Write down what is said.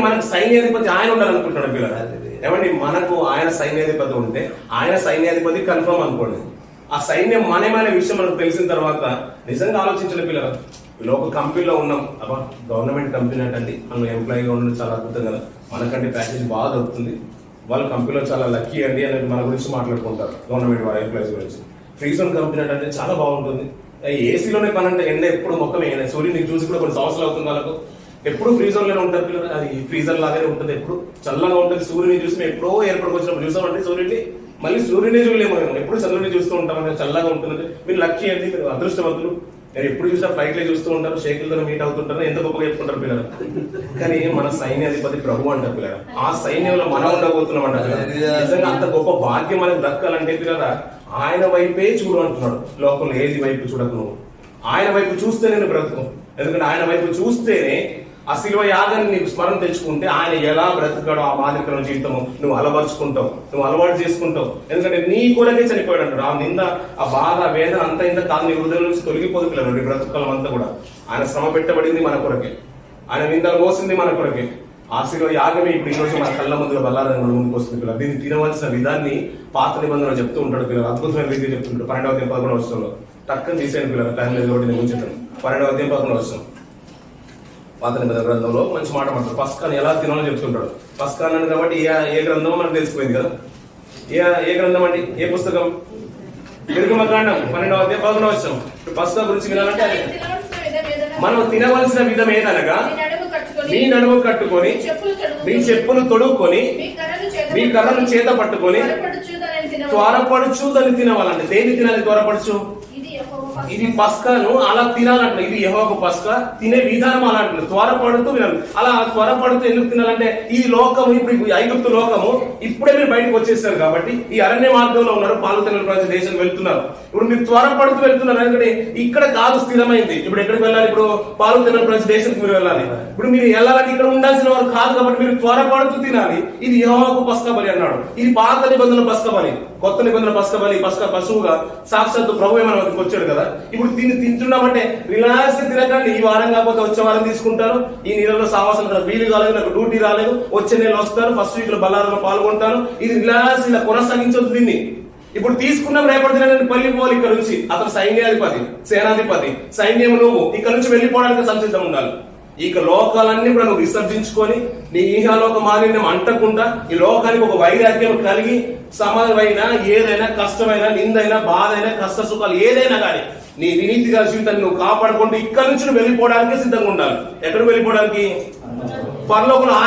మనకు సైన్యాధిపతి ఆయన ఉండాలనుకుంటున్నాడు పిల్లలు. ఏమండి, మనకు ఆయన సైన్యాధిపతి ఉంటే ఆయన సైన్యాధిపతి కన్ఫర్మ్ అనుకోండి. ఆ సైన్యం మనమనే విషయం మనకు తెలిసిన తర్వాత నిజంగా ఆలోచించిన పిల్లలు. వీళ్ళు ఒక కంపెనీలో ఉన్నాం, అబ్బా గవర్నమెంట్ కంపెనీ అంటండి, మనం ఎంప్లాయీగా ఉండడం చాలా అద్భుతం కదా, మనకంటే ప్యాకేజ్ బాగా దొరుకుతుంది, వాళ్ళ కంపెనీలో చాలా లక్కీ అండి అనేది మన గురించి మాట్లాడుకుంటారు గవర్నమెంట్ ఎంప్లాయీస్ గురించి. ఫ్రీ జోన్ కంపెనీ అంటే చాలా బాగుంటుంది, ఏసీలోనే పని అంటే ఎండ ఎప్పుడు మొక్కమే, సూర్యుని చూసి కూడా కొన్ని సంవత్సరాలు అవుతుంది వాళ్ళకు, ఎప్పుడు ఫ్రీజర్ లోనే ఉంటారు పిల్లలు. అది ఫ్రీజర్ లాగానే ఉంటుంది, ఎప్పుడు చల్లగా ఉంటుంది. సూర్యుని చూసి మేము ఎప్పుడో ఏర్పడికి వచ్చినప్పుడు చూసామంటే సూర్యుడిని, మళ్ళీ సూర్యునే చూడలేము, ఎప్పుడు చంద్రుడిని చూస్తూ ఉంటాం, చల్లగా ఉంటుంది. మీరు లక్కీ అండి, మీరు అదృష్టవంతులు, మీరు ఎప్పుడు చూసినా ఫ్లైట్ లో చూస్తూ ఉంటారు, షేకులతో మీట్ అవుతుంటారు, ఎంత గొప్పగా చెప్పుకుంటారు పిల్లలు. కానీ మన సైన్యాధిపతి ప్రభు అంటారు పిల్లలు, ఆ సైన్యంలో మనం ఉండబోతున్నాం అంటారు. నిజంగా అంత గొప్ప భాగ్యం మనకు దక్కాలంటే పిల్లల ఆయన వైపే చూడు అంటున్నాడు. లోకంలో ఏది వైపు చూడకు, నువ్వు ఆయన వైపు చూస్తే నేను బ్రతుకు. ఎందుకంటే ఆయన వైపు చూస్తేనే ఆ శిలువ యాగాన్ని నీకు స్మరణ తెచ్చుకుంటే ఆయన ఎలా బ్రతుకాడో ఆ మాదిరికమైన జీవితము నువ్వు అలవరుచుకుంటావు, నువ్వు అలవాటు చేసుకుంటావు. ఎందుకంటే నీ కొరకే చనిపోయాడు అంటాడు. ఆ నింద, ఆ బాధ, వేదన అంతా ఇంత కాదు నీ హృదయం నుంచి తొలగిపోదు పిల్లలు. నీ బ్రతుకాలం అంతా కూడా ఆయన శ్రమ పెట్టబడింది మన కొరకే, ఆయన నిందలు మోసింది మన కొరకే. ఆ శిలువ యాగమే ఇప్పుడు ఈ రోజు మన కళ్ళ ముందుగా బల్లాలని ముందుకు వస్తుంది పిల్లలు. దీన్ని తినవలసిన విధాన్ని పాత నిబంధనలు చెప్తూ ఉంటాడు పిల్లలు, అద్భుతమైన రీతిగా చెప్తుంటాడు. 12వ అధ్యాయం 11వ వచనంలో టక్కని తీసేయండి పిల్లలు, టైం లేదు ఒకటి నేను ఉంచుతాను. 12వ అధ్యాయం 11వ వచనం పాత నిబంధన గ్రంథంలో మంచి మాట మాట్లాడు. పస్కాని ఎలా తినాలో చెప్తుంటాడు. పస్కాన్ అని కాబట్టి ఏ గ్రంథమో మనకు తెలిసిపోయింది కదా. ఏ గ్రంథం అండి, ఏ పుస్తకం? నిర్గమకాండం 12వ అధ్యాయం 11వ వచనం. పస్కా గురించి వినాలంటే మనం తినవలసిన విధం ఏదనగా, మీ నడుము కట్టుకొని, మీ చెప్పులు తొడుక్కొని, మీ కర్రను చేత పట్టుకొని త్వరపడుచు దాన్ని తినవాలంటే. దేన్ని తినాలి? త్వరపడుచు. ఇది పస్కాను అలా తినాలంట. ఇది యెహోవాకు పస్కా, తినే విధానం అలా అంటున్నారు. త్వరపడుతూ వినాలి. అలా త్వరపడుతూ ఎందుకు తినాలంటే ఈ లోకము, ఇప్పుడు ఐగుప్తు లోకము ఇప్పుడే మీరు బయటకు వచ్చేసారు కాబట్టి ఈ అరణ్య మార్గంలో ఉన్నారు, పాలు తెల్ల దేశం వెళ్తున్నారు. ఇప్పుడు మీరు త్వరపడుతూ వెళ్తున్నారు, ఎందుకంటే ఇక్కడ కాదు స్థిరమైంది. ఇప్పుడు ఎక్కడికి వెళ్ళాలి? ఇప్పుడు పాలు తెల్ల దేశానికి మీరు వెళ్ళాలి. ఇప్పుడు మీరు వెళ్ళాలంటే ఇక్కడ ఉండాల్సిన వారు కాదు కాబట్టి మీరు త్వరపడుతూ తినాలి. ఇది యెహోవాకు పస్కా బలి అన్నాడు. ఇది పాత నిబంధన పస్కా బలి. కొత్త నిబంధన పస్కా బలి, పస్కా పశువుగా సాక్షాత్తు ప్రభువే మన వద్దకు వచ్చాడు కదా. ఇప్పుడు తింటున్నామంటే రిలాక్స్ తినకండి. ఈ వారం కాకపోతే వచ్చే వారం తీసుకుంటాను, ఈ నెలలో సావాసం వీలు కాలేదు, నాకు డ్యూటీ రాలేదు, వచ్చే నెల వస్తాను, ఫస్ట్ వీక్ లో బల్లారంలో పాల్గొంటాను, ఇది రిలాక్స్ ఇలా కొనసాగించొద్దు దీన్ని. ఇప్పుడు తీసుకున్నాం, రేపటి దిన నేను వెళ్ళిపోవాలి ఇక్కడ నుంచి. అతను సైన్యాధిపతి, సేనాధిపతి, సైన్యం నువ్వు ఇక్కడ నుంచి వెళ్ళిపోవడానికి సంసిద్ధం ఉండాలి. ఇక లోకాలన్నీ కూడా నువ్వు విసర్జించుకొని నీ ఈహాలోక మాలిన్యం అంటకుండా ఈ లోకానికి ఒక వైరాగ్యం కలిగి సమాజమైనా ఏదైనా కష్టమైనా, నిందైనా, బాధ అయినా, కష్ట సుఖాలు ఏదైనా కానీ నీ వినీతిగా జీవితాన్ని నువ్వు కాపాడుకుంటూ ఇక్కడ నుంచి నువ్వు వెళ్ళిపోవడానికి సిద్ధంగా ఉండాలి. ఎక్కడికి వెళ్ళిపోవడానికి? పరలోకంలో